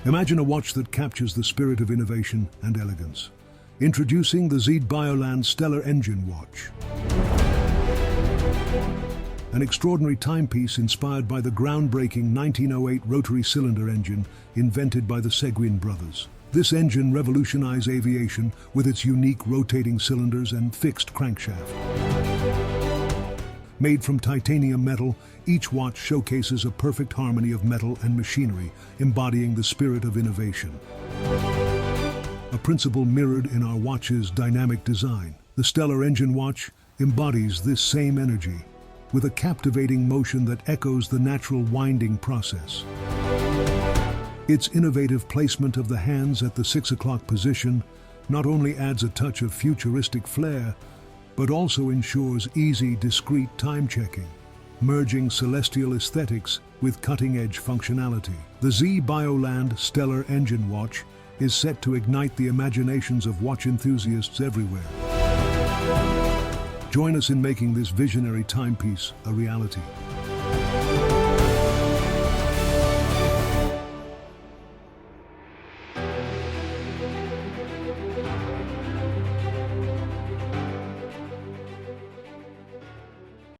Imagine a watch that captures the spirit of innovation and elegance. Introducing the Zbioland Stella Engine Watch. An extraordinary timepiece inspired by the groundbreaking 1908 rotary cylinder engine invented by the Seguin brothers. This engine revolutionized aviation with its unique rotating cylinders and fixed crankshaft. Made from titanium metal, each watch showcases a perfect harmony of metal and machinery, embodying the spirit of innovation. A principle mirrored in our watch's dynamic design. The Stella Engine Watch embodies this same energy, with a captivating motion that echoes the natural winding process. Its innovative placement of the hands at the 6 o'clock position not only adds a touch of futuristic flair, but also ensures easy, discrete time checking, merging celestial aesthetics with cutting-edge functionality. The Zbioland Stella Engine Watch is set to ignite the imaginations of watch enthusiasts everywhere. Join us in making this visionary timepiece a reality.